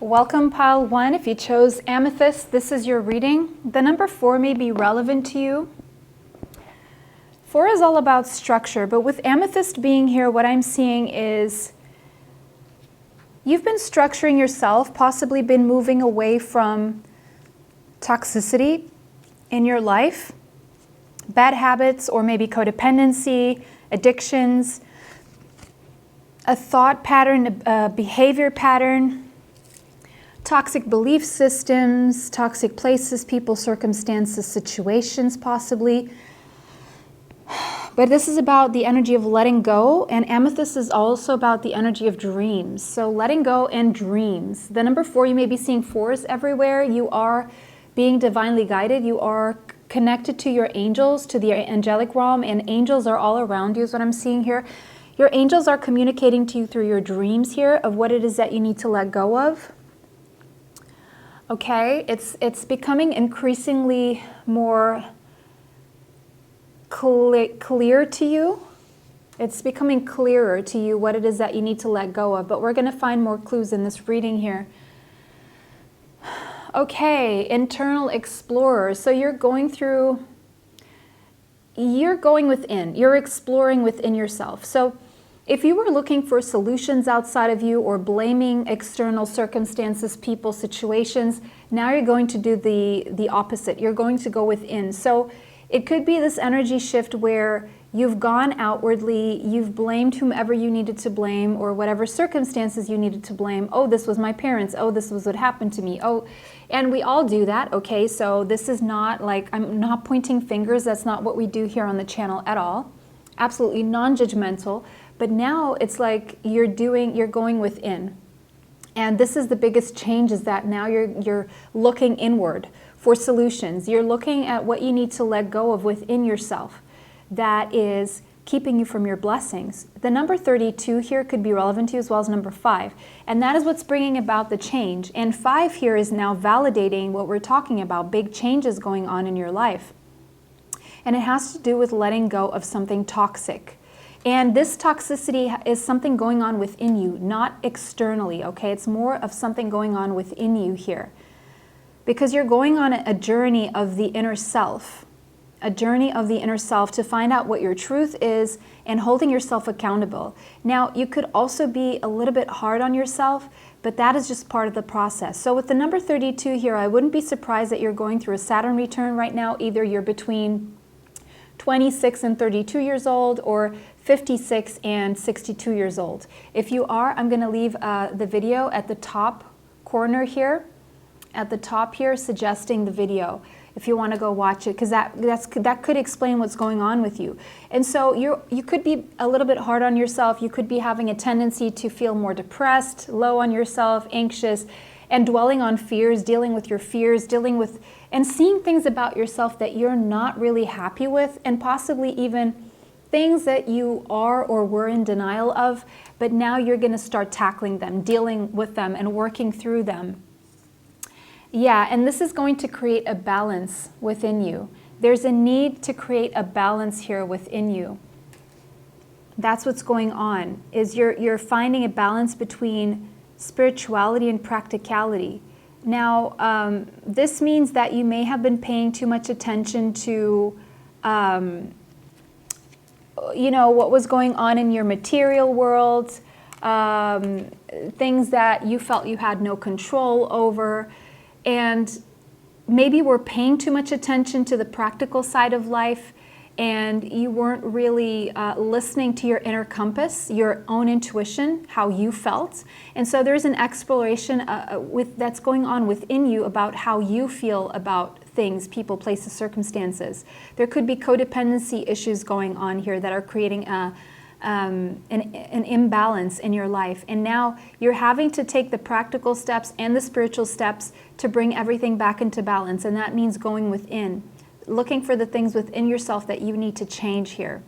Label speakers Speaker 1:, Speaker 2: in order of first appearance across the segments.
Speaker 1: Welcome, pile 1. If you chose amethyst, this is your reading. The number 4 may be relevant to you. 4 is all about structure, but with amethyst being here, what I'm seeing is you've been structuring yourself, possibly been moving away from toxicity in your life, bad habits, or maybe codependency, addictions, a thought pattern, a behavior pattern, toxic belief systems, toxic places, people, circumstances, situations possibly. But this is about the energy of letting go, and amethyst is also about the energy of dreams. So letting go and dreams. The number 4, you may be seeing 4s everywhere. You are being divinely guided. You are connected to your angels, to the angelic realm, and angels are all around you is what I'm seeing here. Your angels are communicating to you through your dreams here of what it is that you need to let go of. Okay, it's becoming increasingly more clear to you. It's becoming clearer to you what it is that you need to let go of, but we're going to find more clues in this reading here. Okay, internal explorer. So you're going within. You're exploring within yourself. So if you were looking for solutions outside of you or blaming external circumstances, people, situations, now you're going to do the opposite. You're going to go within. So it could be this energy shift where you've gone outwardly, you've blamed whomever you needed to blame or whatever circumstances you needed to blame. Oh, this was my parents. Oh, this was what happened to me. Oh, and we all do that, okay? So this is not like, I'm not pointing fingers. That's not what we do here on the channel at all. Absolutely non-judgmental. But now it's like you're going within. And this is the biggest change, is that now you're looking inward for solutions. You're looking at what you need to let go of within yourself that is keeping you from your blessings. The number 32 here could be relevant to you as well as number 5. And that is what's bringing about the change. And 5 here is now validating what we're talking about, big changes going on in your life. And it has to do with letting go of something toxic. And this toxicity is something going on within you, not externally, okay? It's more of something going on within you here. Because you're going on a journey of the inner self, to find out what your truth is and holding yourself accountable. Now, you could also be a little bit hard on yourself, but that is just part of the process. So with the number 32 here, I wouldn't be surprised that you're going through a Saturn return right now. Either you're between 26 and 32 years old or 56 and 62 years old. If you are, I'm going to leave the video at the top corner here, suggesting the video if you want to go watch it, because that could explain what's going on with you. And so you could be a little bit hard on yourself. You could be having a tendency to feel more depressed, low on yourself, anxious, and dwelling on fears, dealing with your fears, and seeing things about yourself that you're not really happy with, and possibly even things that you are or were in denial of, but now you're going to start tackling them, dealing with them, and working through them. Yeah, and this is going to create a balance within you. There's a need to create a balance here within you. That's what's going on, is you're finding a balance between spirituality and practicality. Now, this means that you may have been paying too much attention to what was going on in your material world, things that you felt you had no control over, and maybe were paying too much attention to the practical side of life, and you weren't really listening to your inner compass, your own intuition, how you felt. And so there's an exploration that's going on within you about how you feel about things, people, places, circumstances. There could be codependency issues going on here that are creating an imbalance in your life. And now you're having to take the practical steps and the spiritual steps to bring everything back into balance. And that means going within, looking for the things within yourself that you need to change here.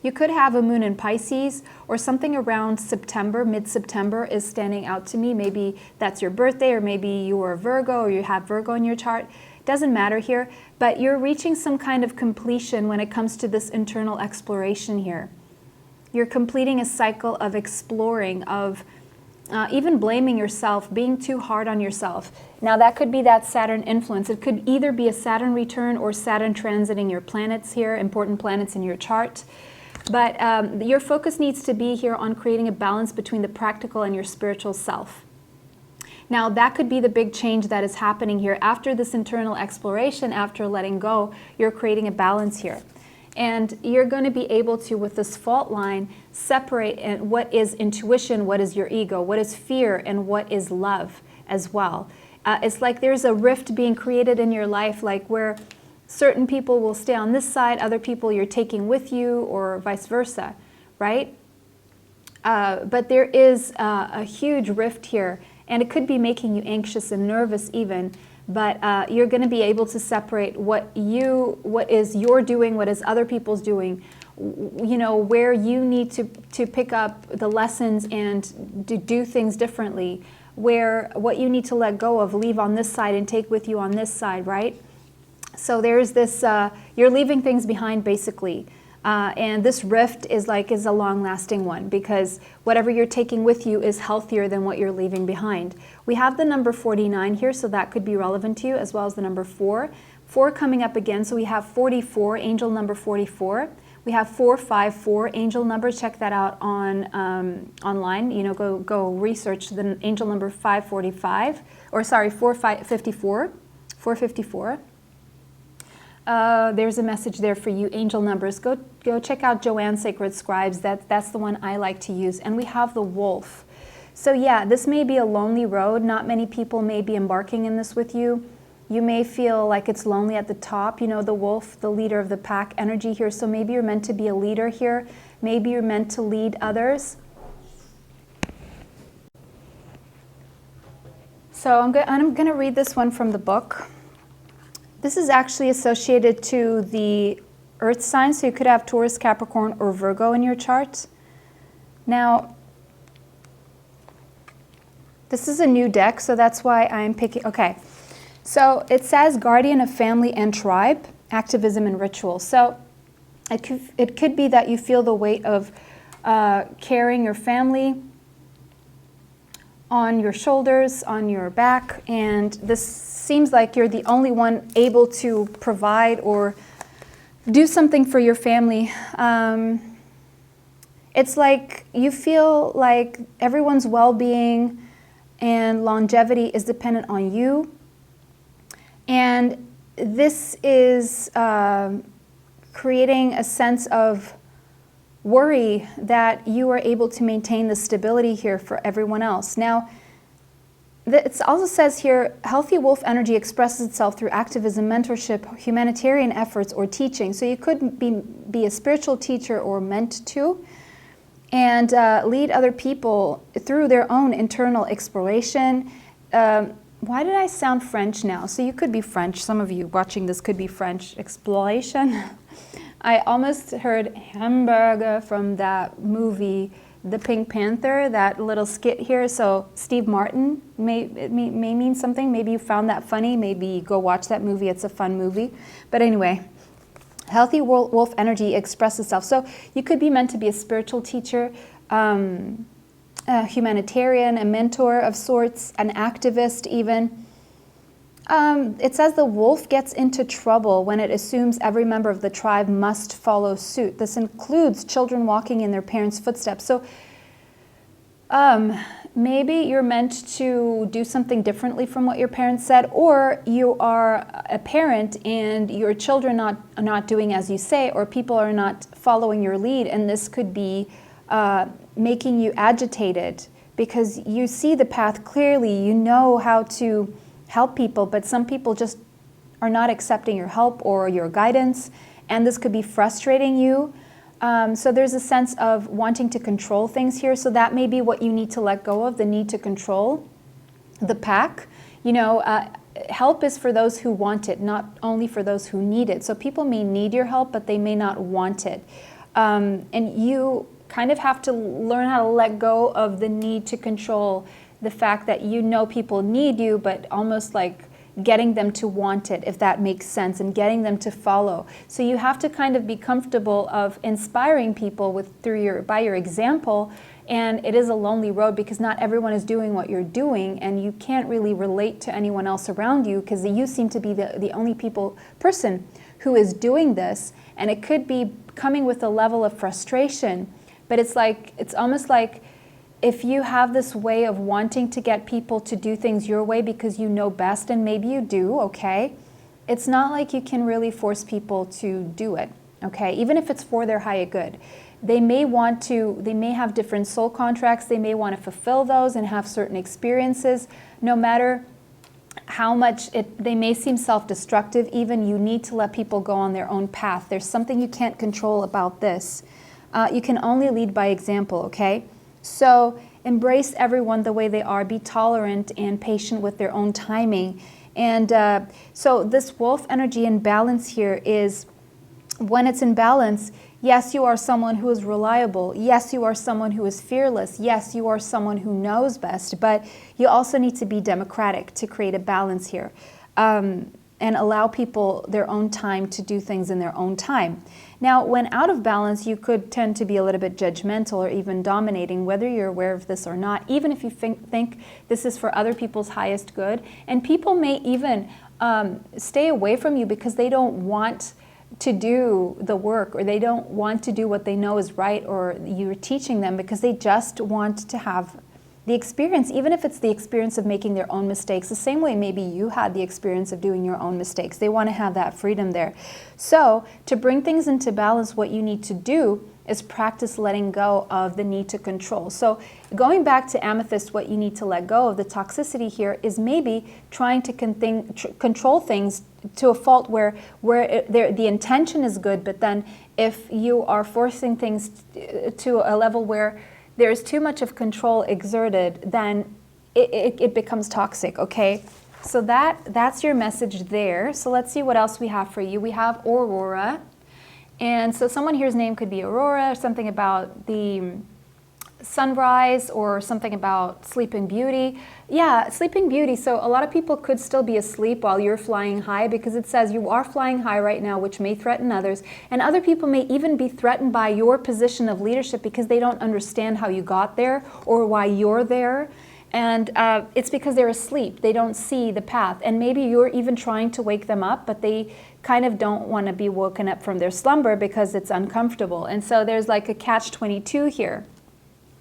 Speaker 1: You could have a moon in Pisces, or something around September, mid-September is standing out to me. Maybe that's your birthday, or maybe you are a Virgo, or you have Virgo in your chart. Doesn't matter here, but you're reaching some kind of completion when it comes to this internal exploration here. You're completing a cycle of exploring, of even blaming yourself, being too hard on yourself. Now that could be that Saturn influence. It could either be a Saturn return or Saturn transiting your planets here, important planets in your chart. But your focus needs to be here on creating a balance between the practical and your spiritual self. Now that could be the big change that is happening here. After this internal exploration, after letting go, you're creating a balance here. And you're going to be able to, with this fault line, separate what is intuition, what is your ego, what is fear, and what is love as well. It's like there's a rift being created in your life, like where certain people will stay on this side, other people you're taking with you, or vice versa, right? But there is a huge rift here, and it could be making you anxious and nervous even. But you're going to be able to separate what is you're doing, what is other people's doing, you know, where you need to pick up the lessons and do things differently, what you need to let go of, leave on this side and take with you on this side, right? So there's this, you're leaving things behind basically. And this rift is a long-lasting one, because whatever you're taking with you is healthier than what you're leaving behind. We have the number 49 here, so that could be relevant to you, as well as the number 4. 4 coming up again, so we have 44, angel number 44. We have 454, angel number. Check that out on online. You know, go research the angel number 545, or sorry, 454. 454. There's a message there for you, angel numbers. Go check out Joanne's Sacred Scribes. That's the one I like to use. And we have the wolf. So yeah, this may be a lonely road. Not many people may be embarking in this with you. You may feel like it's lonely at the top. You know, the wolf, the leader of the pack energy here. So maybe you're meant to be a leader here. Maybe you're meant to lead others. So I'm going to read this one from the book. This is actually associated to the earth sign, so you could have Taurus, Capricorn, or Virgo in your chart. Now, this is a new deck, so that's why I'm picking. Okay, so it says guardian of family and tribe, activism and ritual. So it could be that you feel the weight of carrying your family on your shoulders, on your back, and this seems like you're the only one able to provide or do something for your family. It's like you feel like everyone's well-being and longevity is dependent on you. And this is creating a sense of worry that you are able to maintain the stability here for everyone else. Now, it also says here, healthy wolf energy expresses itself through activism, mentorship, humanitarian efforts, or teaching. So you could be a spiritual teacher or meant to, and lead other people through their own internal exploration. Why did I sound French now? So you could be French. Some of you watching this could be French. Exploration. I almost heard hamburger from that movie, The Pink Panther, that little skit here. So Steve Martin may mean something. Maybe you found that funny. Maybe go watch that movie. It's a fun movie. But anyway, healthy wolf energy expresses itself. So you could be meant to be a spiritual teacher, a humanitarian, a mentor of sorts, an activist even. It says the wolf gets into trouble when it assumes every member of the tribe must follow suit. This includes children walking in their parents' footsteps. So maybe you're meant to do something differently from what your parents said, or you are a parent and your children are not doing as you say, or people are not following your lead, and this could be making you agitated because you see the path clearly, you know how to help people, but some people just are not accepting your help or your guidance, and this could be frustrating you. So there's a sense of wanting to control things here, so that may be what you need to let go of, the need to control the pack. You know, help is for those who want it, not only for those who need it. So people may need your help, but they may not want it. And you kind of have to learn how to let go of the need to control the fact that you know people need you, but almost like getting them to want it, if that makes sense, and getting them to follow. So you have to kind of be comfortable of inspiring people by your example, And it is a lonely road because not everyone is doing what you're doing, and you can't really relate to anyone else around you because you seem to be the only person who is doing this. And it could be coming with a level of frustration, but it's almost like if you have this way of wanting to get people to do things your way because you know best, and maybe you do, okay, it's not like you can really force people to do it, okay, even if it's for their higher good. They may have different soul contracts, they may want to fulfill those and have certain experiences. No matter how much they may seem self-destructive, even, you need to let people go on their own path. There's something you can't control about this. You can only lead by example, okay? So embrace everyone the way they are, be tolerant and patient with their own timing. And so this wolf energy in balance here is, when it's in balance, yes, you are someone who is reliable. Yes, you are someone who is fearless. Yes, you are someone who knows best. But you also need to be democratic to create a balance here, and allow people their own time to do things in their own time. Now, when out of balance, you could tend to be a little bit judgmental or even dominating, whether you're aware of this or not, even if you think this is for other people's highest good. And people may even stay away from you because they don't want to do the work, or they don't want to do what they know is right, or you're teaching them, because they just want to have the experience, even if it's the experience of making their own mistakes, the same way maybe you had the experience of doing your own mistakes. They want to have that freedom there. So to bring things into balance, what you need to do is practice letting go of the need to control. So going back to Amethyst, what you need to let go of, the toxicity here, is maybe trying to control things to a fault where the intention is good, but then if you are forcing things to a level where there's too much of control exerted, then it becomes toxic, okay? So that's your message there. So let's see what else we have for you. We have Aurora. And so someone here's name could be Aurora, or something about the sunrise, or something about Sleeping Beauty. Yeah, Sleeping Beauty. So a lot of people could still be asleep while you're flying high, because it says you are flying high right now, which may threaten others. And other people may even be threatened by your position of leadership because they don't understand how you got there or why you're there. And it's because they're asleep. They don't see the path. And maybe you're even trying to wake them up, but they kind of don't want to be woken up from their slumber because it's uncomfortable. And so there's like a catch-22 here.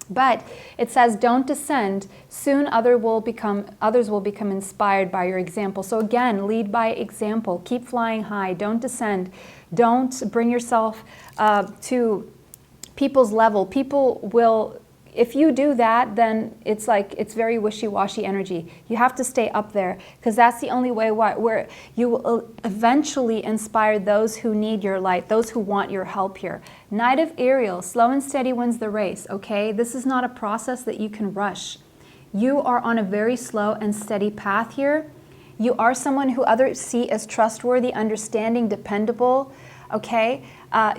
Speaker 1: But it says, don't descend. Soon others will become inspired by your example. So again, lead by example. Keep flying high. Don't descend. Don't bring yourself to people's level. People will... If you do that, then it's very wishy-washy energy. You have to stay up there, because that's the only way where you will eventually inspire those who need your light, those who want your help here. Knight of Ariel, slow and steady wins the race, okay? This is not a process that you can rush. You are on a very slow and steady path here. You are someone who others see as trustworthy, understanding, dependable, okay?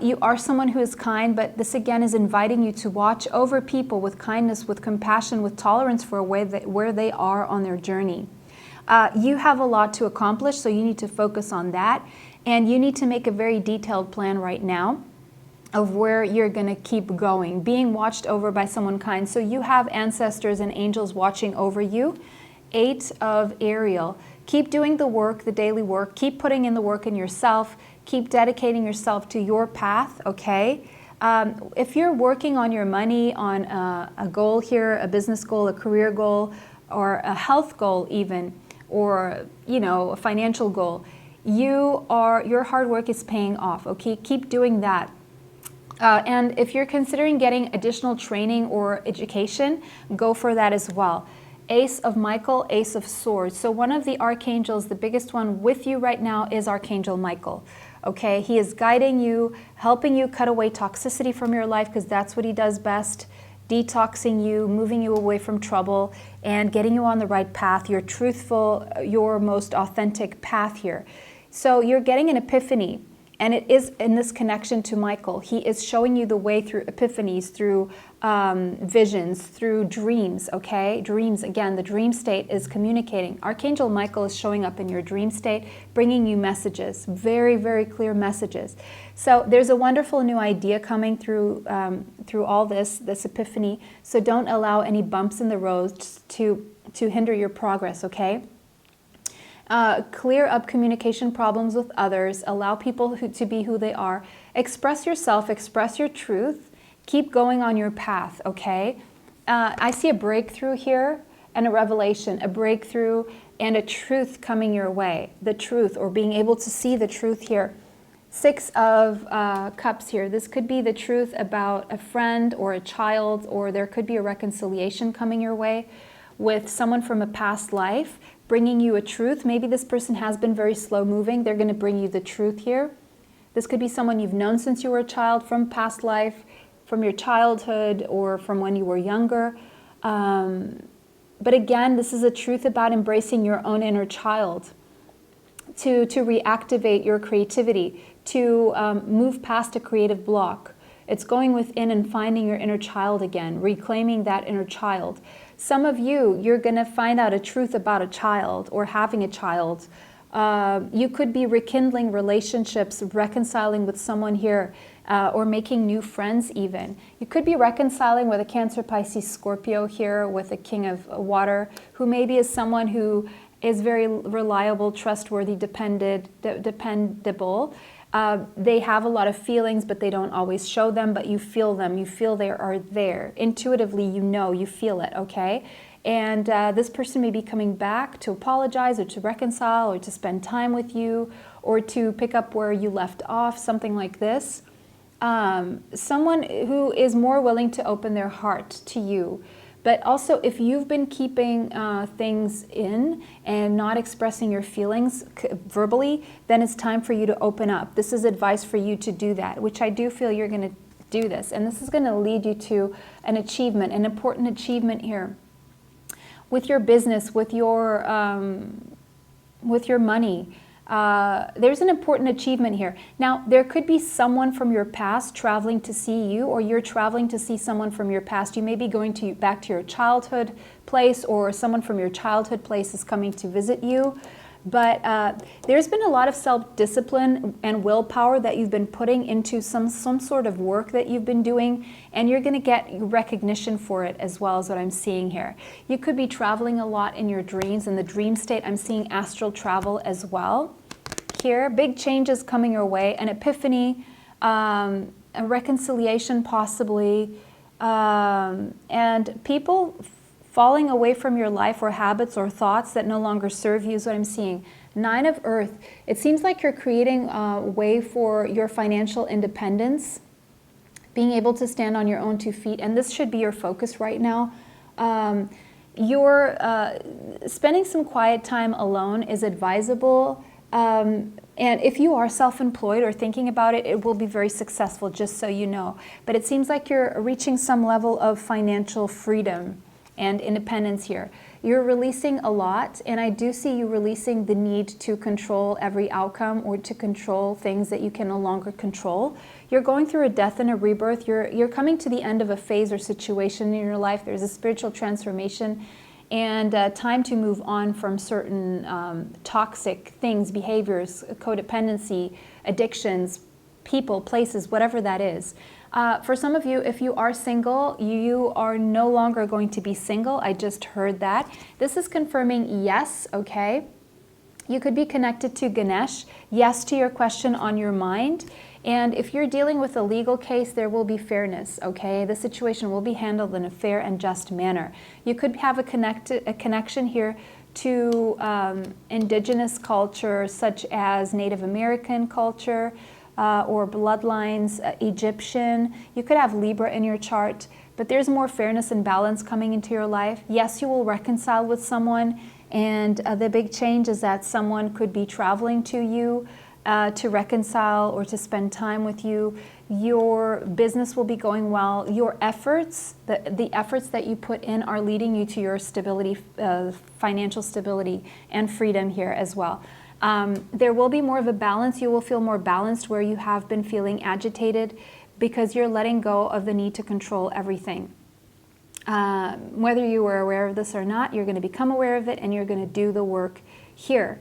Speaker 1: You are someone who is kind, but this again is inviting you to watch over people with kindness, with compassion, with tolerance for where they are on their journey. You have a lot to accomplish, so you need to focus on that. And you need to make a very detailed plan right now of where you're going to keep going, being watched over by someone kind. So you have ancestors and angels watching over you. 8 of Ariel. Keep doing the work, the daily work. Keep putting in the work in yourself. Keep dedicating yourself to your path, okay? If you're working on your money, on a goal here, a business goal, a career goal, or a health goal even, or, a financial goal, your hard work is paying off, okay? Keep doing that. And if you're considering getting additional training or education, go for that as well. Ace of Michael, Ace of Swords. So one of the archangels, the biggest one with you right now, is Archangel Michael. Okay, he is guiding you, helping you cut away toxicity from your life, because that's what he does best, detoxing you, moving you away from trouble, and getting you on the right path, your truthful, your most authentic path here. So you're getting an epiphany. And it is in this connection to Michael. He is showing you the way through epiphanies, through visions, through dreams, okay? Dreams, again, the dream state is communicating. Archangel Michael is showing up in your dream state, bringing you messages, very, very clear messages. So there's a wonderful new idea coming through through all this epiphany. So don't allow any bumps in the road to hinder your progress, okay? Clear up communication problems with others, allow people to be who they are, express yourself, express your truth, keep going on your path, okay? I see a breakthrough here and a revelation, a breakthrough and a truth coming your way, the truth, or being able to see the truth here. 6 of Cups here. This could be the truth about a friend or a child, or there could be a reconciliation coming your way with someone from a past life, bringing you a truth. Maybe this person has been very slow moving. They're going to bring you the truth here. This could be someone you've known since you were a child, from past life, from your childhood, or from when you were younger. But again, this is a truth about embracing your own inner child, to reactivate your creativity, to move past a creative block. It's going within and finding your inner child again, reclaiming that inner child. Some of you, you're going to find out a truth about a child or having a child. You could be rekindling relationships, reconciling with someone here, or making new friends even. You could be reconciling with a Cancer, Pisces, Scorpio here, with a King of Water, who maybe is someone who is very reliable, trustworthy, dependable. They have a lot of feelings, but they don't always show them, but you feel them. You feel they are there. Intuitively, you know, you feel it, okay? And this person may be coming back to apologize or to reconcile or to spend time with you or to pick up where you left off, something like this. Someone who is more willing to open their heart to you. But also, if you've been keeping things in and not expressing your feelings verbally, then it's time for you to open up. This is advice for you to do that, which I do feel you're going to do this. And this is going to lead you to an achievement, an important achievement here. With your business, with your money, there's an important achievement here. Now, there could be someone from your past traveling to see you, or you're traveling to see someone from your past. You may be going back to your childhood place, or someone from your childhood place is coming to visit you. But there's been a lot of self-discipline and willpower that you've been putting into some sort of work that you've been doing, and you're going to get recognition for it as well, as what I'm seeing here. You could be traveling a lot in your dreams. In the dream state, I'm seeing astral travel as well. Here, big changes coming your way, an epiphany, a reconciliation possibly, and people falling away from your life, or habits or thoughts that no longer serve you is what I'm seeing. 9 of Earth. It seems like you're creating a way for your financial independence, being able to stand on your own 2 feet, and this should be your focus right now. You're spending some quiet time alone is advisable. And if you are self-employed or thinking about it, it will be very successful, just so you know. But it seems like you're reaching some level of financial freedom and independence here. You're releasing a lot, and I do see you releasing the need to control every outcome or to control things that you can no longer control. You're going through a death and a rebirth. You're coming to the end of a phase or situation in your life. There's a spiritual transformation and time to move on from certain toxic things, behaviors, codependency, addictions, people, places, whatever that is. For some of you, if you are single, you are no longer going to be single. I just heard that. This is confirming yes, okay? You could be connected to Ganesh, yes to your question on your mind. And if you're dealing with a legal case, there will be fairness, okay? The situation will be handled in a fair and just manner. You could have a connection here to indigenous culture, such as Native American culture, or bloodlines, Egyptian. You could have Libra in your chart, but there's more fairness and balance coming into your life. Yes, you will reconcile with someone, and the big change is that someone could be traveling to you to reconcile or to spend time with you. Your business will be going well. Your efforts, the efforts that you put in, are leading you to your stability, financial stability and freedom here as well. There will be more of a balance. You will feel more balanced where you have been feeling agitated because you're letting go of the need to control everything. Whether you were aware of this or not, you're going to become aware of it and you're going to do the work here.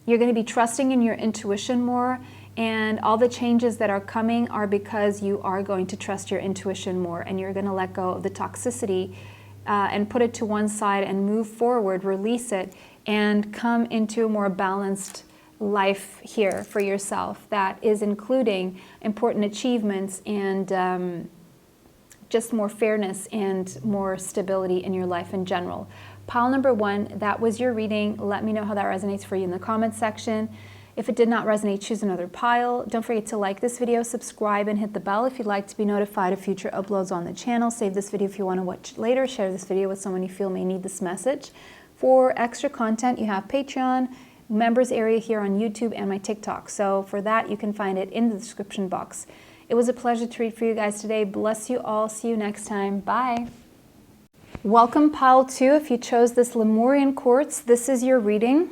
Speaker 1: You're going to be trusting in your intuition more, and all the changes that are coming are because you are going to trust your intuition more, and you're going to let go of the toxicity and put it to one side and move forward, release it, and come into a more balanced life here for yourself that is including important achievements and just more fairness and more stability in your life in general. Pile number 1, that was your reading. Let me know how that resonates for you in the comments section. If it did not resonate, choose another pile. Don't forget to like this video, subscribe, and hit the bell if you'd like to be notified of future uploads on the channel. Save this video if you want to watch it later. Share this video with someone you feel may need this message. For extra content, you have Patreon, members area here on YouTube, and my TikTok. So for that, you can find it in the description box. It was a pleasure to read for you guys today. Bless you all. See you next time. Bye. Welcome pile 2. If you chose this Lemurian quartz, this is your reading.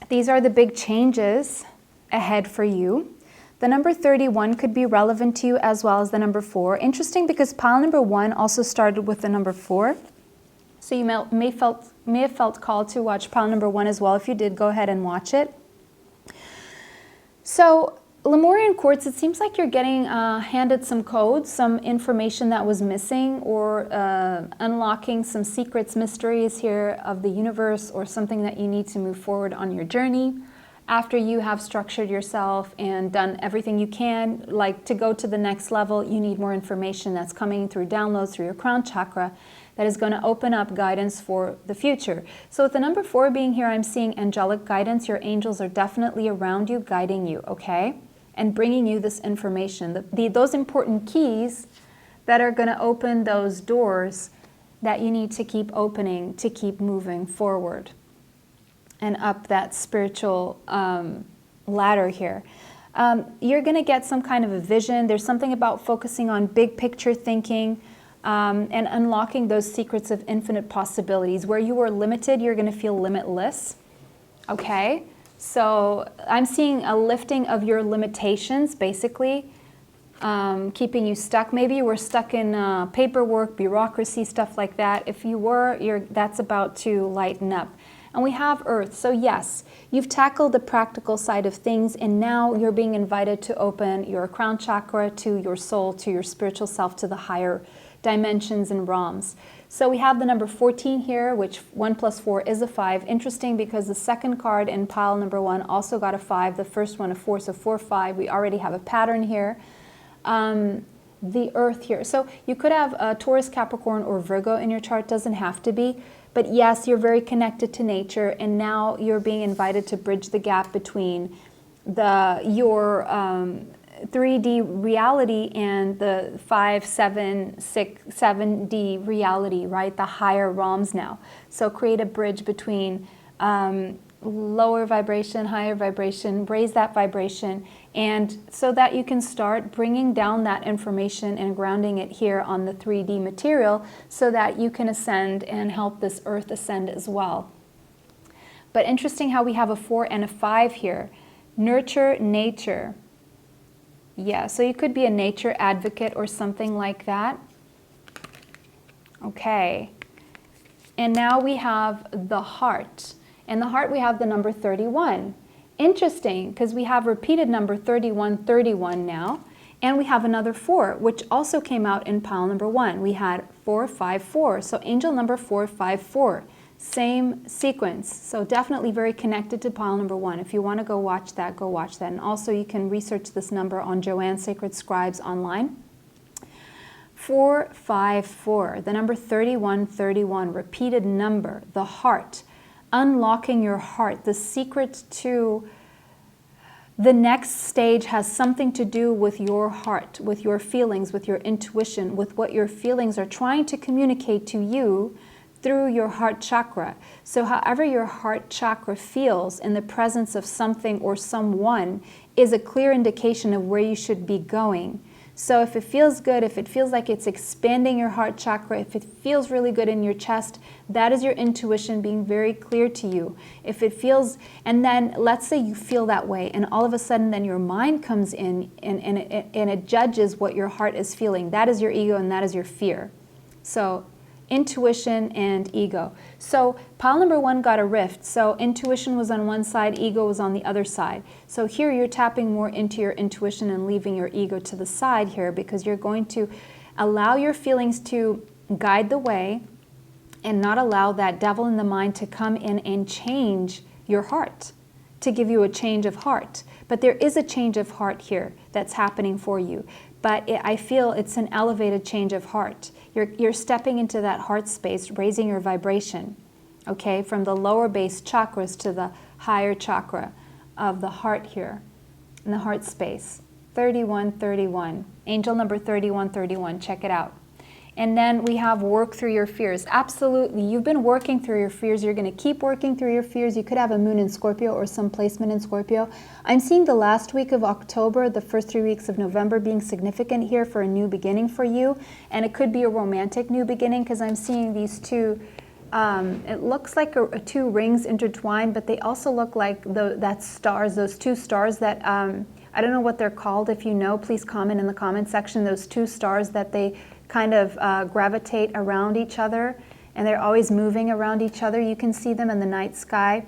Speaker 1: These are the big changes ahead for you. The number 31 could be relevant to you as well as the number 4. Interesting because pile number 1 also started with the number 4. So you may have felt called to watch pile number 1 as well. If you did, go ahead and watch it. So Lemurian quartz, it seems like you're getting handed some codes, some information that was missing, or unlocking some secrets, mysteries here of the universe, or something that you need to move forward on your journey. After you have structured yourself and done everything you can, like to go to the next level, you need more information that's coming through downloads through your crown chakra that is going to open up guidance for the future. So with the number 4 being here, I'm seeing angelic guidance. Your angels are definitely around you, guiding you, okay? And bringing you this information, those important keys that are going to open those doors that you need to keep opening to keep moving forward and up that spiritual ladder here. You're going to get some kind of a vision. There's something about focusing on big picture thinking and unlocking those secrets of infinite possibilities. Where you were limited, you're going to feel limitless, okay? So I'm seeing a lifting of your limitations, basically, keeping you stuck. Maybe you were stuck in paperwork, bureaucracy, stuff like that. If you were, that's about to lighten up. And we have Earth. So yes, you've tackled the practical side of things, and now you're being invited to open your crown chakra to your soul, to your spiritual self, to the higher dimensions and realms. So we have the number 14 here, which 1 + 4 is a 5. Interesting because the second card in pile number 1 also got a 5. The first one a 4, so 4, 5. We already have a pattern here. The Earth here. So you could have a Taurus, Capricorn, or Virgo in your chart. Doesn't have to be. But yes, you're very connected to nature, and now you're being invited to bridge the gap between your 3D reality and the 5, 7, 6, 7D reality, right? The higher realms now. So create a bridge between lower vibration, higher vibration, raise that vibration, and so that you can start bringing down that information and grounding it here on the 3D material so that you can ascend and help this Earth ascend as well. But interesting how we have a 4 and a 5 here. Nurture nature. Yeah, so you could be a nature advocate or something like that. Okay. And now we have the heart. In the heart, we have the number 31. Interesting, because we have repeated number 31, 31 now. And we have another 4, which also came out in pile number 1. We had 4, 5, 4. So angel number 4, 5, 4. Same sequence. So definitely very connected to pile number 1. If you want to go watch that, go watch that. And also you can research this number on Joanne's Sacred Scribes online. 4, 5, 4. The number 31, 31. Repeated number. The heart. Unlocking your heart. The secret to the next stage has something to do with your heart, with your feelings, with your intuition, with what your feelings are trying to communicate to you through your heart chakra. So however your heart chakra feels in the presence of something or someone is a clear indication of where you should be going. So if it feels good, if it feels like it's expanding your heart chakra, if it feels really good in your chest, that is your intuition being very clear to you. If it feels, and then let's say you feel that way, and all of a sudden then your mind comes in and it judges what your heart is feeling. That is your ego and that is your fear. So intuition and ego. So pile number 1 got a rift. So intuition was on one side, ego was on the other side. So here you're tapping more into your intuition and leaving your ego to the side here, because you're going to allow your feelings to guide the way and not allow that devil in the mind to come in and change your heart, to give you a change of heart. But there is a change of heart here that's happening for you. But I feel it's an elevated change of heart. You're stepping into that heart space, raising your vibration, okay, from the lower base chakras to the higher chakra of the heart here, in the heart space. 3131, angel number 3131, check it out. And then we have work through your fears. Absolutely, you've been working through your fears. You're going to keep working through your fears. You could have a moon in Scorpio or some placement in Scorpio. I'm seeing the last week of October, the first 3 weeks of November being significant here for a new beginning for you. And it could be a romantic new beginning, because I'm seeing these two, it looks like two rings intertwined, but they also look like that's stars, those two stars that, I don't know what they're called. If you know, please comment in the comment section. Those two stars that they kind of gravitate around each other, and they're always moving around each other. You can see them in the night sky.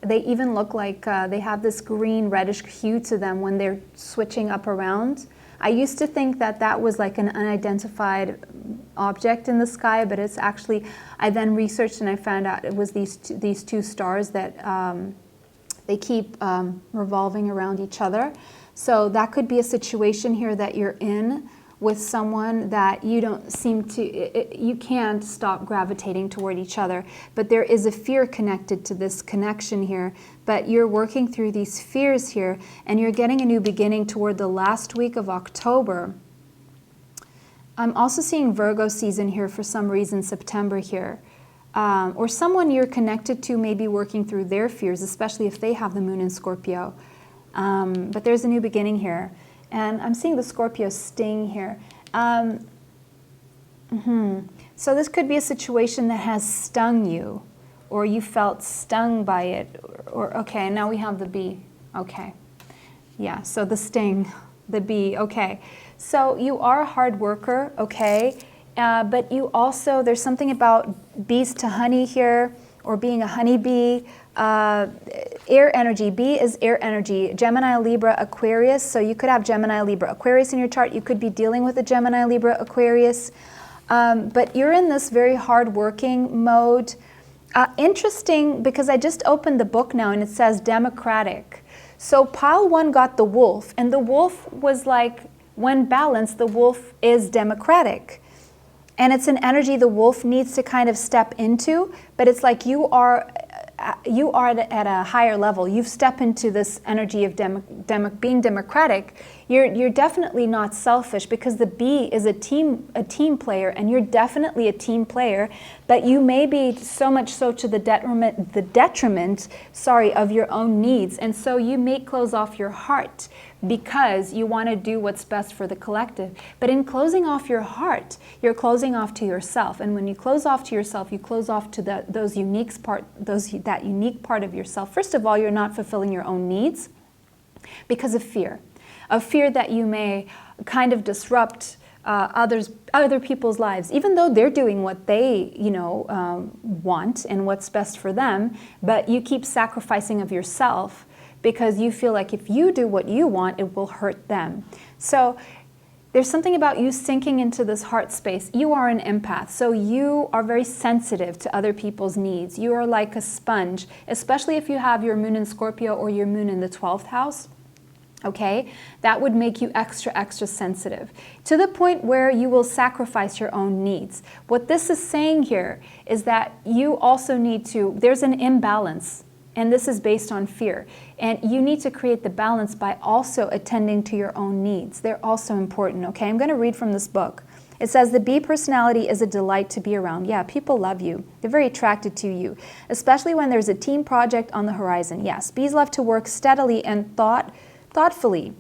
Speaker 1: They even look like they have this green reddish hue to them when they're switching up around. I used to think that that was like an unidentified object in the sky, but it's actually, I then researched and I found out it was these two stars that they keep revolving around each other. So that could be a situation here that you're in with someone that you don't seem to, you can't stop gravitating toward each other. But there is a fear connected to this connection here. But you're working through these fears here, and you're getting a new beginning toward the last week of October. I'm also seeing Virgo season here for some reason, September here. Or someone you're connected to may be working through their fears, especially if they have the moon in Scorpio. But there's a new beginning here. And I'm seeing the Scorpio sting here. So this could be a situation that has stung you, or you felt stung by it. Or okay, now we have the bee. Okay. Yeah, so the sting, the bee. Okay. So you are a hard worker, okay? But you also, there's something about bees to honey here, or being a honeybee. Air energy. Bee is air energy. Gemini, Libra, Aquarius. So you could have Gemini, Libra, Aquarius in your chart. You could be dealing with a Gemini, Libra, Aquarius. But you're in this very hard-working mode. Interesting, because I just opened the book now and it says democratic. So pile 1 got the wolf, and the wolf was like, when balanced, the wolf is democratic. And it's an energy the wolf needs to kind of step into, but it's like you are at a higher level. You've stepped into this energy of being democratic. You're definitely not selfish, because the bee is a team player, and you're definitely a team player. But you may be so much so to the detriment, of your own needs, and so you may close off your heart because you want to do what's best for the collective. But in closing off your heart, you're closing off to yourself. And when you close off to yourself, you close off to that unique part of yourself. First of all, you're not fulfilling your own needs because of fear that you may kind of disrupt other people's lives, even though they're doing what they want and what's best for them. But you keep sacrificing of yourself, because you feel like if you do what you want, it will hurt them. So there's something about you sinking into this heart space. You are an empath, so you are very sensitive to other people's needs. You are like a sponge, especially if you have your moon in Scorpio or your moon in the 12th house. Okay, that would make you extra sensitive, to the point where you will sacrifice your own needs. What this is saying here is that you also need to, there's an imbalance. And this is based on fear. And you need to create the balance by also attending to your own needs. They're also important, okay? I'm going to read from this book. It says, the bee personality is a delight to be around. Yeah, people love you. They're very attracted to you, especially when there's a team project on the horizon. Yes, bees love to work steadily and thoughtfully.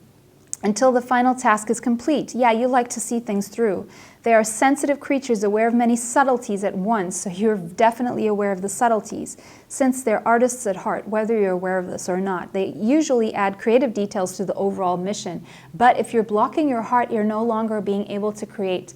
Speaker 1: until the final task is complete. Yeah, you like to see things through. They are sensitive creatures, aware of many subtleties at once, so you're definitely aware of the subtleties. Since they're artists at heart, whether you're aware of this or not, they usually add creative details to the overall mission. But if you're blocking your heart, you're no longer being able to create,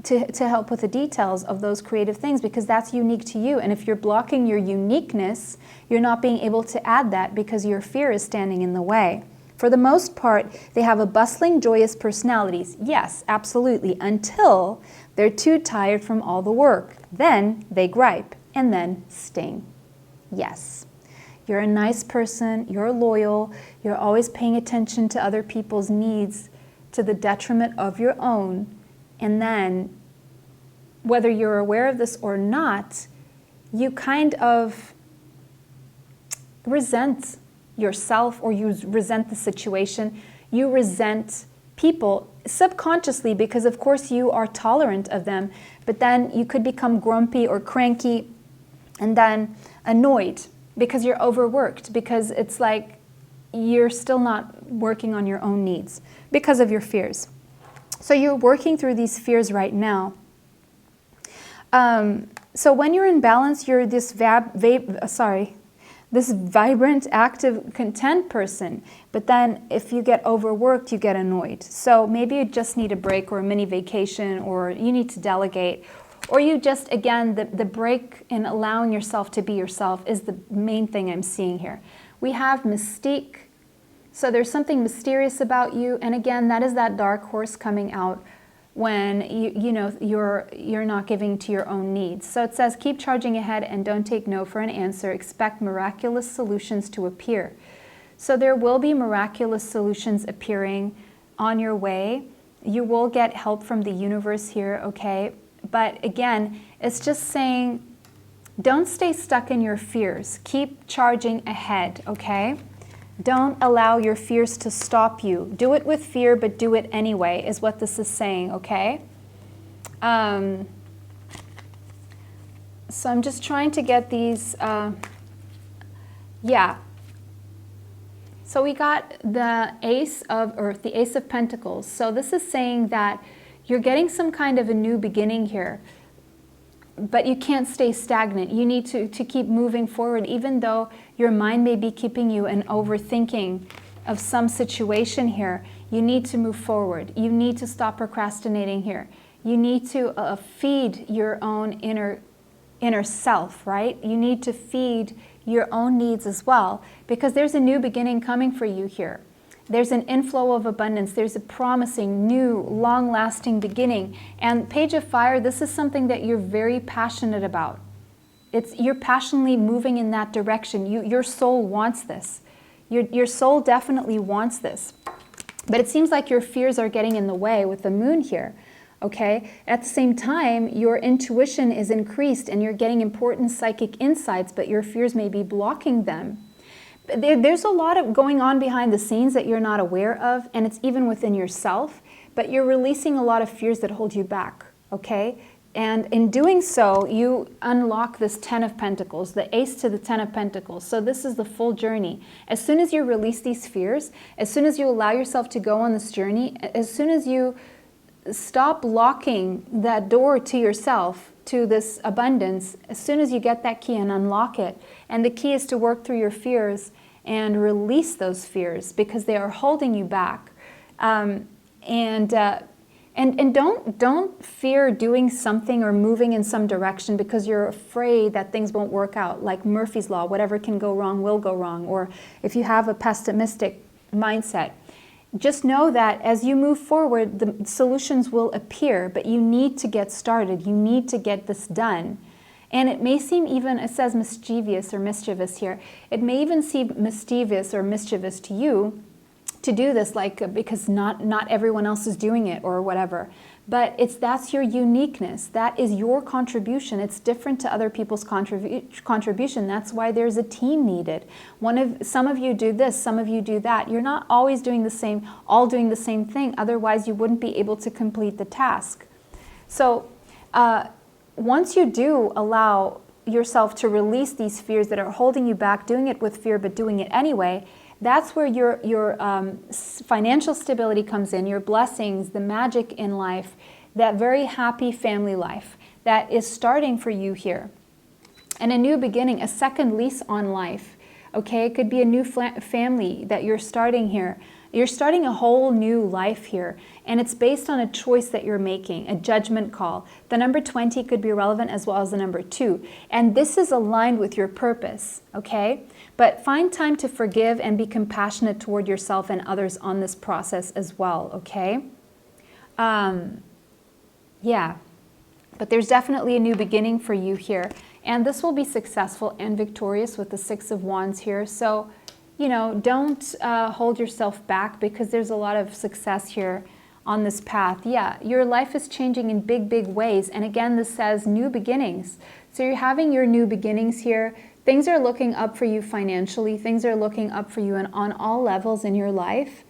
Speaker 1: to help with the details of those creative things, because that's unique to you. And if you're blocking your uniqueness, you're not being able to add that because your fear is standing in the way. For the most part, they have a bustling, joyous personalities. Yes, absolutely, until they're too tired from all the work. Then they gripe and then sting. Yes, you're a nice person, you're loyal, you're always paying attention to other people's needs to the detriment of your own. And then, whether you're aware of this or not, you kind of resent yourself, or you resent the situation. You resent people subconsciously because, of course, you are tolerant of them. But then you could become grumpy or cranky and then annoyed because you're overworked, because it's like you're still not working on your own needs because of your fears. So you're working through these fears right now. So when you're in balance, you're this this vibrant, active, content person. But then if you get overworked, you get annoyed. So maybe you just need a break or a mini vacation, or you need to delegate, or you just, again, the break in allowing yourself to be yourself is the main thing I'm seeing here. We have mystique. So there's something mysterious about you. And again, that is that dark horse coming out when you're not giving to your own needs. So it says, keep charging ahead and don't take no for an answer. Expect miraculous solutions to appear. So there will be miraculous solutions appearing on your way. You will get help from the universe here, okay? But again, it's just saying, don't stay stuck in your fears. Keep charging ahead, okay? Don't allow your fears to stop you. Do it with fear, but do it anyway, is what this is saying, okay? So I'm just trying to get these, yeah. So we got the Ace of Earth, the Ace of Pentacles. So this is saying that you're getting some kind of a new beginning here. But you can't stay stagnant. You need to keep moving forward, even though your mind may be keeping you in overthinking of some situation here. You need to move forward. You need to stop procrastinating here. You need to feed your own inner self, right? You need to feed your own needs as well, because there's a new beginning coming for you here. There's an inflow of abundance. There's a promising, new, long-lasting beginning. And Page of Fire, this is something that you're very passionate about. You're passionately moving in that direction. Your soul wants this. Your soul definitely wants this. But it seems like your fears are getting in the way with the Moon here, okay? At the same time, your intuition is increased and you're getting important psychic insights, but your fears may be blocking them. There's a lot of going on behind the scenes that you're not aware of, and it's even within yourself, but you're releasing a lot of fears that hold you back, okay? And in doing so, you unlock this Ten of Pentacles, the Ace to the Ten of Pentacles. So this is the full journey. As soon as you release these fears, as soon as you allow yourself to go on this journey, as soon as you stop blocking that door to yourself, to this abundance, as soon as you get that key and unlock it. And the key is to work through your fears and release those fears because they are holding you back. And don't fear doing something or moving in some direction because you're afraid that things won't work out. Like Murphy's Law, whatever can go wrong will go wrong. Or if you have a pessimistic mindset, just know that as you move forward, the solutions will appear, but you need to get started. You need to get this done. And it may seem even, it says mischievous or mischievous here. It may even seem mischievous or mischievous to you to do this, like because not everyone else is doing it or whatever. But that's your uniqueness. That is your contribution. It's different to other people's contribution. That's why there's a team needed. Some of you do this, some of you do that. You're not always doing the same, all doing the same thing. Otherwise, you wouldn't be able to complete the task. So once you do allow yourself to release these fears that are holding you back, doing it with fear, but doing it anyway, That's where your financial stability comes in, your blessings, the magic in life, that very happy family life that is starting for you here. And a new beginning, a second lease on life, okay? It could be a new family that you're starting here. You're starting a whole new life here, and it's based on a choice that you're making, a judgment call. The number 20 could be relevant as well as the number 2, and this is aligned with your purpose, okay? But find time to forgive and be compassionate toward yourself and others on this process as well, okay? Yeah, but there's definitely a new beginning for you here, and this will be successful and victorious with the 6 of Wands here. So, you know, don't hold yourself back, because there's a lot of success here on this path. Yeah, your life is changing in big, big ways. And again, this says new beginnings. So you're having your new beginnings here. Things are looking up for you financially. Things are looking up for you on all levels in your life.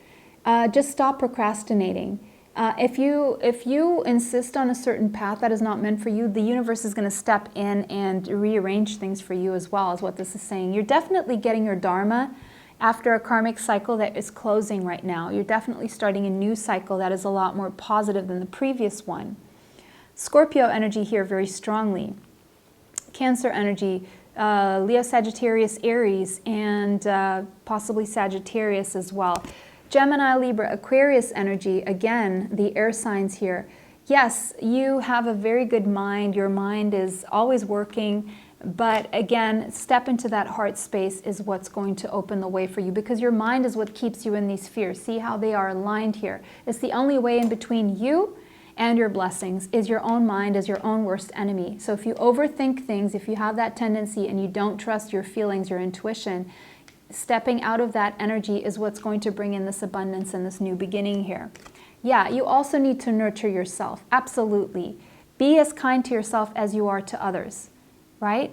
Speaker 1: Just stop procrastinating. If you insist on a certain path that is not meant for you, the universe is going to step in and rearrange things for you as well, is what this is saying. You're definitely getting your dharma after a karmic cycle that is closing right now. You're definitely starting a new cycle that is a lot more positive than the previous one. Scorpio energy here very strongly. Cancer energy, Leo, Sagittarius, Aries, and possibly Sagittarius as well. Gemini, Libra, Aquarius energy, again, the air signs here. Yes, you have a very good mind. Your mind is always working. But again, step into that heart space is what's going to open the way for you, because your mind is what keeps you in these fears. See how they are aligned here. It's the only way in between you and your blessings is your own mind, is your own worst enemy. So if you overthink things, if you have that tendency and you don't trust your feelings, your intuition, stepping out of that energy is what's going to bring in this abundance and this new beginning here. Yeah, you also need to nurture yourself. Absolutely. Be as kind to yourself as you are to others. Right?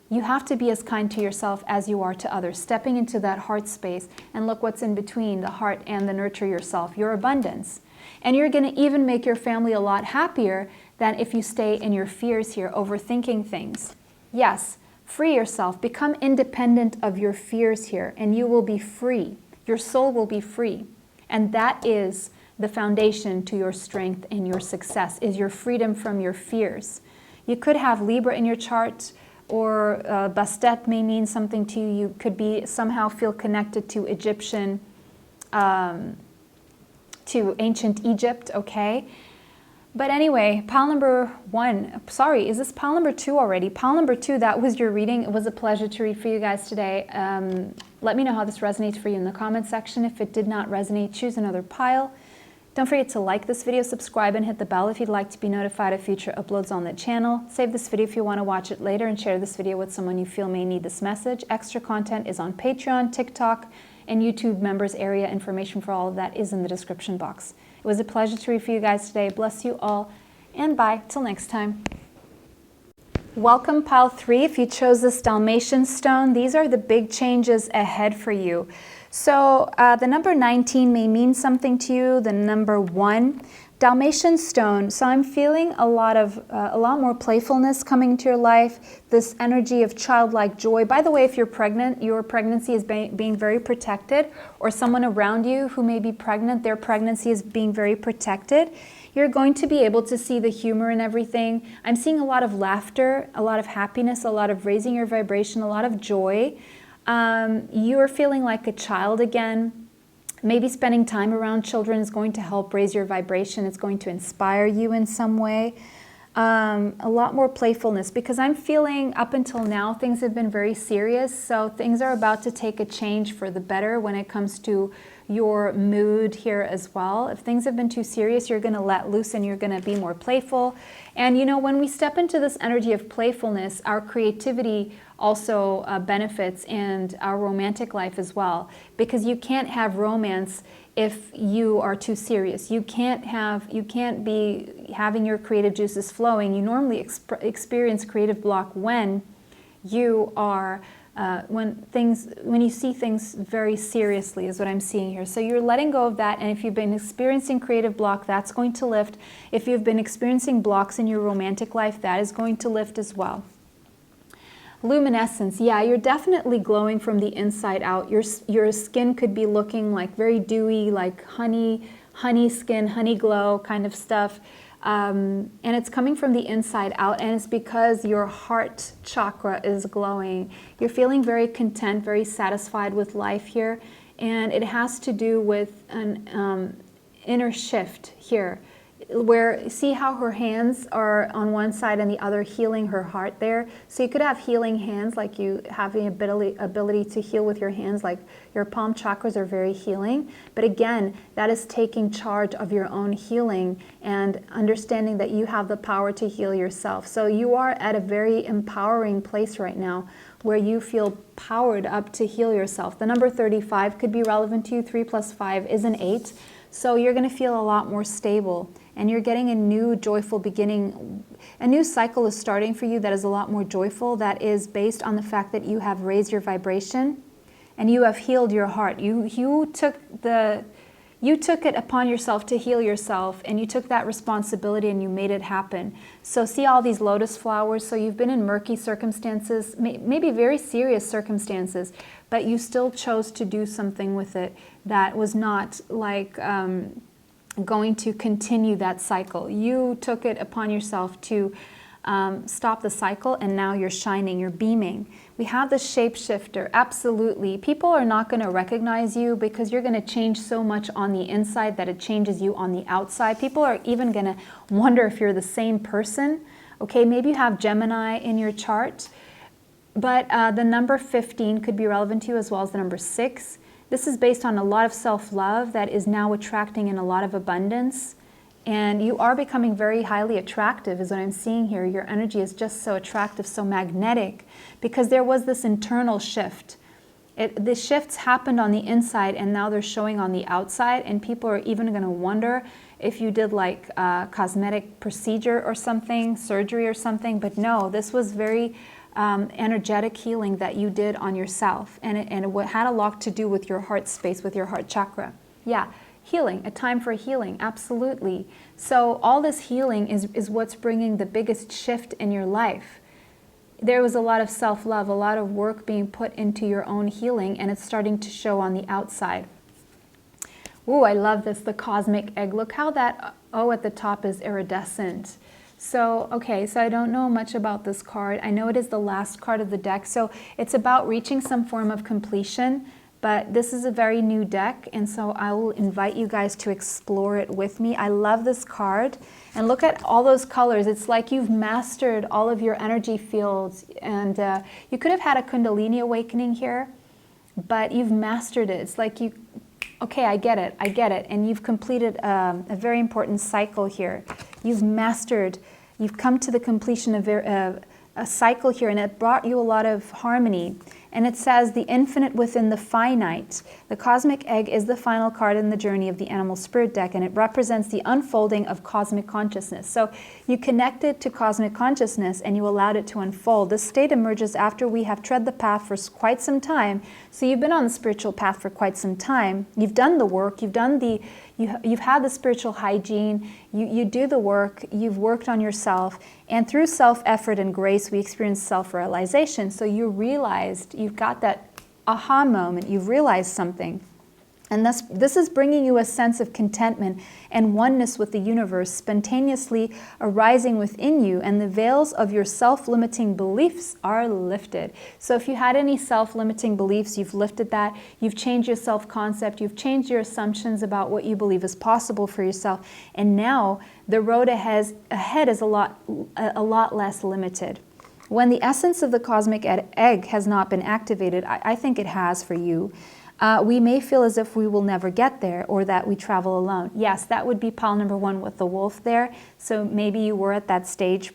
Speaker 1: You have to be as kind to yourself as you are to others, stepping into that heart space, and look what's in between the heart and the nurture yourself, your abundance. And you're going to even make your family a lot happier than if you stay in your fears here, overthinking things. Yes, free yourself, become independent of your fears here, and you will be free. Your soul will be free. And that is the foundation to your strength and your success, is your freedom from your fears. You could have Libra in your chart, or Bastet may mean something to you. You could be somehow feel connected to Egyptian, to ancient Egypt, okay? But anyway, pile number 1, sorry, is this pile number 2 already? Pile number 2, that was your reading. It was a pleasure to read for you guys today. Let me know how this resonates for you in the comment section. If it did not resonate, choose another pile. Don't forget to like this video, subscribe, and hit the bell if you'd like to be notified of future uploads on the channel. Save this video if you want to watch it later, and share this video with someone you feel may need this message. Extra content is on Patreon, TikTok, and YouTube members area. Information for all of that is in the description box. It was a pleasure to read for you guys today. Bless you all, and bye till next time. Welcome, pile 3. If you chose this Dalmatian stone, these are the big changes ahead for you. So the number 19 may mean something to you, the number 1. Dalmatian stone, so I'm feeling a lot more playfulness coming into your life, this energy of childlike joy. By the way, if you're pregnant, your pregnancy is being very protected, or someone around you who may be pregnant, their pregnancy is being very protected. You're going to be able to see the humor in everything. I'm seeing a lot of laughter, a lot of happiness, a lot of raising your vibration, a lot of joy. You're feeling like a child again. Maybe spending time around children is going to help raise your vibration. It's going to inspire you in some way. A lot more playfulness, because I'm feeling up until now things have been very serious. So things are about to take a change for the better when it comes to your mood here as well. If things have been too serious, you're going to let loose and you're going to be more playful. And you know, when we step into this energy of playfulness, our creativity also benefits, and our romantic life as well, because you can't have romance if you are too serious. You can't be having your creative juices flowing. You normally experience creative block when you are when you see things very seriously, is what I'm seeing here. So you're letting go of that, and if you've been experiencing creative block, that's going to lift. If you've been experiencing blocks in your romantic life, that is going to lift as well. Luminescence, yeah, you're definitely glowing from the inside out. Your skin could be looking like very dewy, like honey skin, honey glow kind of stuff. And it's coming from the inside out, and it's because your heart chakra is glowing. You're feeling very content, very satisfied with life here, and it has to do with an inner shift here, where, see how her hands are on one side and the other healing her heart there. So you could have healing hands, like you have the ability to heal with your hands, like your palm chakras are very healing. But again, that is taking charge of your own healing and understanding that you have the power to heal yourself. So you are at a very empowering place right now where you feel powered up to heal yourself. The number 35 could be relevant to you. 3 plus 5 is an 8. So you're going to feel a lot more stable, and you're getting a new joyful beginning. A new cycle is starting for you that is a lot more joyful, that is based on the fact that you have raised your vibration and you have healed your heart. You took it upon yourself to heal yourself, and you took that responsibility and you made it happen. So see all these lotus flowers. So you've been in murky circumstances, maybe very serious circumstances, but you still chose to do something with it that was not like going to continue that cycle. You took it upon yourself to stop the cycle, and now you're shining, you're beaming. We have the shapeshifter, absolutely. People are not going to recognize you because you're going to change so much on the inside that it changes you on the outside. People are even going to wonder if you're the same person. Okay, maybe you have Gemini in your chart, but the number 15 could be relevant to you, as well as the number 6. This is based on a lot of self-love that is now attracting in a lot of abundance. And you are becoming very highly attractive, is what I'm seeing here. Your energy is just so attractive, so magnetic, because there was this internal shift. The shifts happened on the inside, and now they're showing on the outside, and people are even going to wonder if you did like a cosmetic procedure or something, surgery or something. But no, this was very energetic healing that you did on yourself, and it had a lot to do with your heart space, with your heart chakra. Yeah, healing, a time for healing, absolutely. So all this healing is what's bringing the biggest shift in your life. There was a lot of self-love, a lot of work being put into your own healing, and it's starting to show on the outside. Ooh, I love this, the cosmic egg. Look how that O at the top is iridescent. So, okay, so I don't know much about this card. I know it is the last card of the deck, so it's about reaching some form of completion, but this is a very new deck, and so I will invite you guys to explore it with me. I love this card, and look at all those colors. It's like you've mastered all of your energy fields, and you could have had a Kundalini awakening here, but you've mastered it. It's like you, okay, I get it, and you've completed a very important cycle here. You've mastered, you've come to the completion of a cycle here, and it brought you a lot of harmony. And it says, the infinite within the finite. The cosmic egg is the final card in the journey of the animal spirit deck, and it represents the unfolding of cosmic consciousness. So you connected to cosmic consciousness and you allowed it to unfold. This state emerges after we have tread the path for quite some time. So you've been on the spiritual path for quite some time. You've done the work, you've had the spiritual hygiene, you do the work, you've worked on yourself, and through self-effort and grace, we experience self-realization. So you realized, you've got that aha moment, you've realized something. And this is bringing you a sense of contentment and oneness with the universe, spontaneously arising within you, and the veils of your self-limiting beliefs are lifted. So if you had any self-limiting beliefs, you've lifted that, you've changed your self-concept, you've changed your assumptions about what you believe is possible for yourself, and now the road ahead is a lot less limited. When the essence of the cosmic egg has not been activated, I think it has for you, we may feel as if we will never get there, or that we travel alone. Yes, that would be pile number 1 with the wolf there. So maybe you were at that stage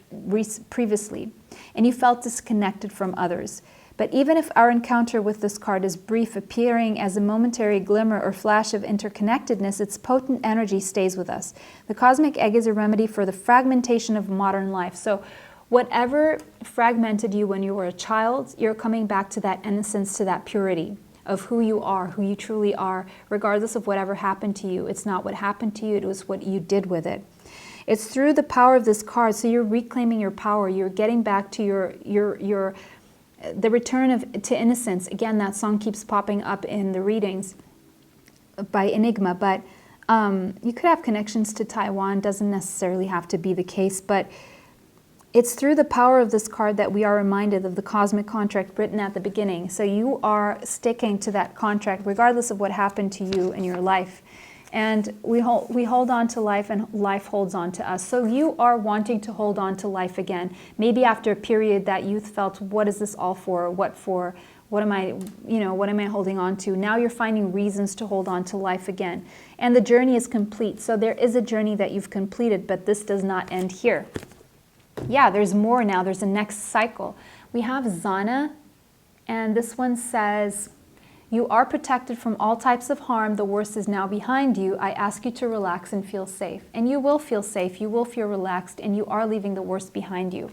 Speaker 1: previously, and you felt disconnected from others. But even if our encounter with this card is brief, appearing as a momentary glimmer or flash of interconnectedness, its potent energy stays with us. The cosmic egg is a remedy for the fragmentation of modern life. So whatever fragmented you when you were a child, you're coming back to that innocence, to that purity of who you are, who you truly are, regardless of whatever happened to you. It's not what happened to you, it was what you did with it. It's through the power of this card, so you're reclaiming your power, you're getting back to your the return to innocence. Again, that song keeps popping up in the readings by Enigma, but you could have connections to Taiwan, doesn't necessarily have to be the case, but it's through the power of this card that we are reminded of the cosmic contract written at the beginning. So you are sticking to that contract regardless of what happened to you in your life. And we hold on to life, and life holds on to us. So you are wanting to hold on to life again. Maybe after a period that you felt, what is this all for? What for? What am I holding on to? Now you're finding reasons to hold on to life again. And the journey is complete. So there is a journey that you've completed, but this does not end here. Yeah, there's more now. There's a next cycle. We have Zana, and this one says, you are protected from all types of harm. The worst is now behind you. I ask you to relax and feel safe. And you will feel safe. You will feel relaxed, and you are leaving the worst behind you.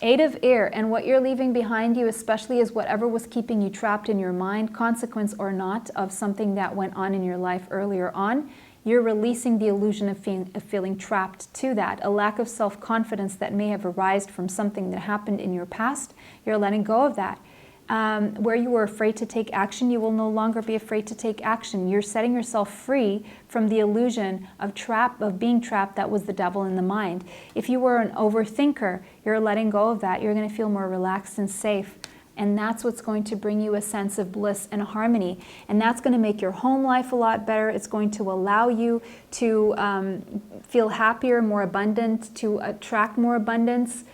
Speaker 1: Eight of Air, and what you're leaving behind you especially is whatever was keeping you trapped in your mind, consequence or not, of something that went on in your life earlier on. You're releasing the illusion of feeling trapped to that, a lack of self-confidence that may have arisen from something that happened in your past. You're letting go of that. Where you were afraid to take action, you will no longer be afraid to take action. You're setting yourself free from the illusion of being trapped that was the devil in the mind. If you were an overthinker, you're letting go of that. You're going to feel more relaxed and safe. And that's what's going to bring you a sense of bliss and harmony. And that's going to make your home life a lot better. It's going to allow you to feel happier, more abundant, to attract more abundance,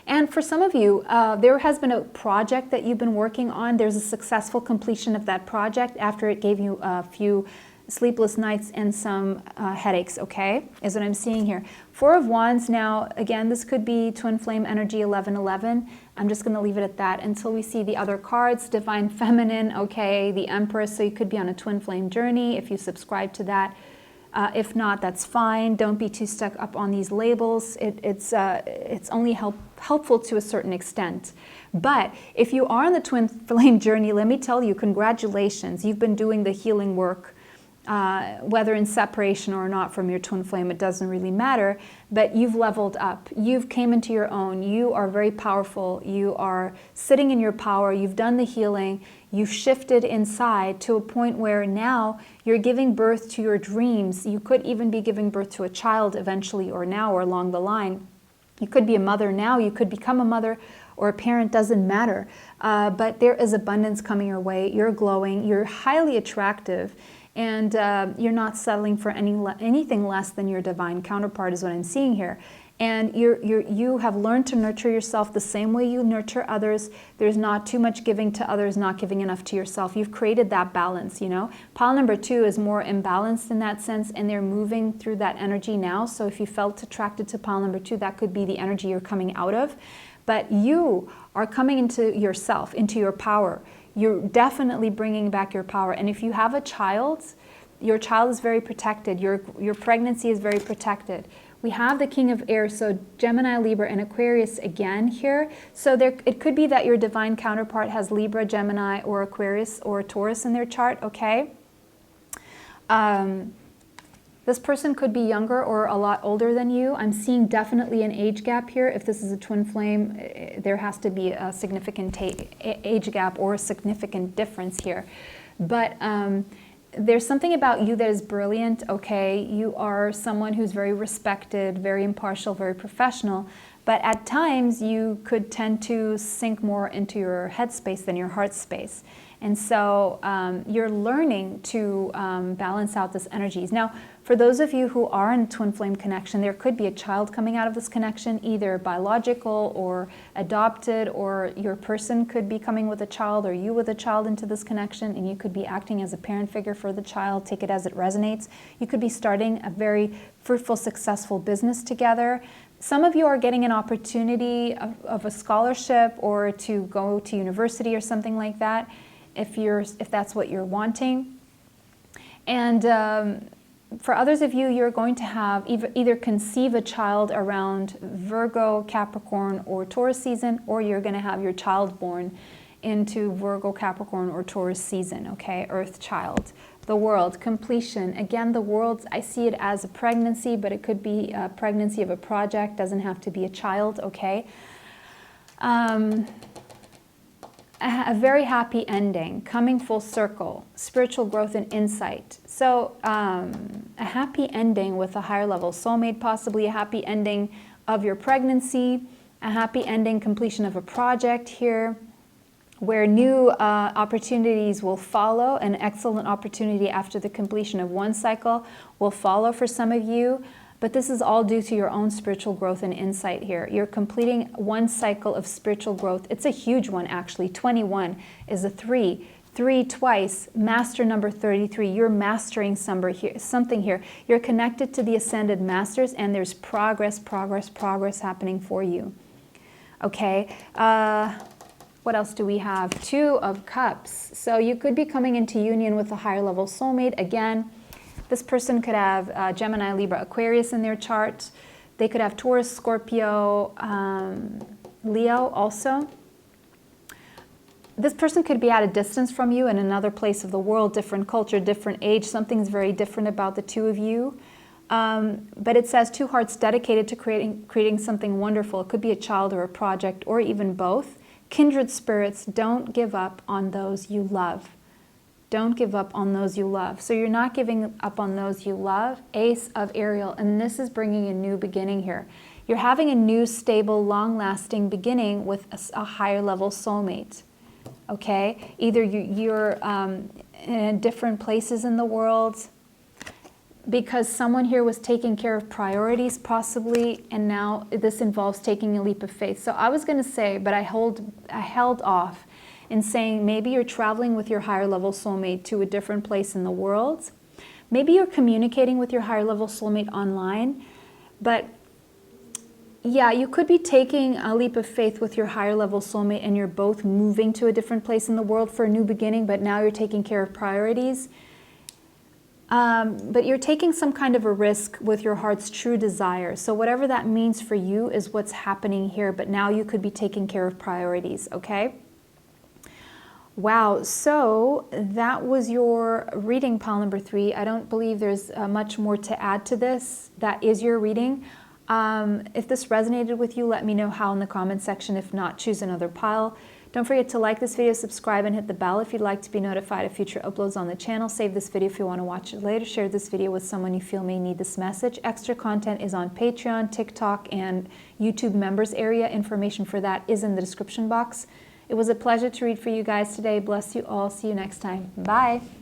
Speaker 1: and for some of you, there has been a project that you've been working on. There's a successful completion of that project after it gave you a few sleepless nights and some headaches, okay, is what I'm seeing here. Four of Wands now, again, this could be twin flame energy 1111. I'm just going to leave it at that until we see the other cards. Divine Feminine, okay, the Empress, so you could be on a twin flame journey if you subscribe to that. If not, that's fine. Don't be too stuck up on these labels. It's only helpful to a certain extent. But if you are on the twin flame journey, let me tell you, congratulations. You've been doing the healing work, whether in separation or not from your twin flame, it doesn't really matter. But you've leveled up. You've came into your own. You are very powerful. You are sitting in your power. You've done the healing. You've shifted inside to a point where now you're giving birth to your dreams. You could even be giving birth to a child eventually, or now, or along the line. You could be a mother now. You could become a mother or a parent, doesn't matter. But there is abundance coming your way. You're glowing. You're highly attractive. And you're not settling for anything less than your divine counterpart is what I'm seeing here. And you have learned to nurture yourself the same way you nurture others. There's not too much giving to others, not giving enough to yourself. You've created that balance, you know. Pile number 2 is more imbalanced in that sense, and they're moving through that energy now. So if you felt attracted to pile number 2, that could be the energy you're coming out of. But you are coming into yourself, into your power. You're definitely bringing back your power. And if you have a child, your child is very protected. Your pregnancy is very protected. We have the King of Air, so Gemini, Libra, and Aquarius again here. So it could be that your divine counterpart has Libra, Gemini, or Aquarius, or Taurus in their chart, okay? This person could be younger or a lot older than you. I'm seeing definitely an age gap here. If this is a twin flame, there has to be a significant age gap or a significant difference here. But there's something about you that is brilliant, okay? You are someone who's very respected, very impartial, very professional, but at times you could tend to sink more into your head space than your heart space. And so you're learning to balance out this energies. Now, for those of you who are in a twin flame connection, there could be a child coming out of this connection, either biological or adopted, or your person could be coming with a child, or you with a child into this connection, and you could be acting as a parent figure for the child. Take it as it resonates. You could be starting a very fruitful, successful business together. Some of you are getting an opportunity of a scholarship or to go to university or something like that, if that's what you're wanting. And for others of you, you're going to have either conceive a child around Virgo, Capricorn, or Taurus season, or you're going to have your child born into Virgo, Capricorn, or Taurus season, okay? Earth child. The world, completion. Again, the world, I see it as a pregnancy, but it could be a pregnancy of a project, doesn't have to be a child, okay? A very happy ending, coming full circle, spiritual growth and insight. So a happy ending with a higher level soulmate, possibly a happy ending of your pregnancy, a happy ending, completion of a project here, where new opportunities will follow. An excellent opportunity after the completion of one cycle will follow for some of you. But this is all due to your own spiritual growth and insight here. You're completing one cycle of spiritual growth. It's a huge one, actually. 21 is a 3. 3 twice, master number 33. You're mastering something here. You're connected to the ascended masters, and there's progress happening for you. Okay. What else do we have? 2 of Cups. So you could be coming into union with a higher level soulmate. Again, this person could have Gemini, Libra, Aquarius in their chart. They could have Taurus, Scorpio, Leo also. This person could be at a distance from you in another place of the world, different culture, different age. Something's very different about the two of you. But it says 2 hearts dedicated to creating something wonderful. It could be a child or a project or even both. Kindred spirits, don't give up on those you love. Don't give up on those you love. So you're not giving up on those you love. Ace of Ariel, and this is bringing a new beginning here. You're having a new, stable, long-lasting beginning with a higher level soulmate. Okay? Either you're in different places in the world because someone here was taking care of priorities possibly, and now this involves taking a leap of faith. So I was going to say, but I held off in saying maybe you're traveling with your higher level soulmate to a different place in the world. Maybe you're communicating with your higher level soulmate online. But yeah, you could be taking a leap of faith with your higher level soulmate and you're both moving to a different place in the world for a new beginning, but now you're taking care of priorities. But you're taking some kind of a risk with your heart's true desire. So whatever that means for you is what's happening here, but now you could be taking care of priorities, okay? Wow, so that was your reading, pile number 3. I don't believe there's much more to add to this. That is your reading. If this resonated with you, let me know how in the comment section. If not, choose another pile. Don't forget to like this video, subscribe, and hit the bell if you'd like to be notified of future uploads on the channel. Save this video if you want to watch it later. Share this video with someone you feel may need this message. Extra content is on Patreon, TikTok, and YouTube members area. Information for that is in the description box. It was a pleasure to read for you guys today. Bless you all. See you next time. Bye.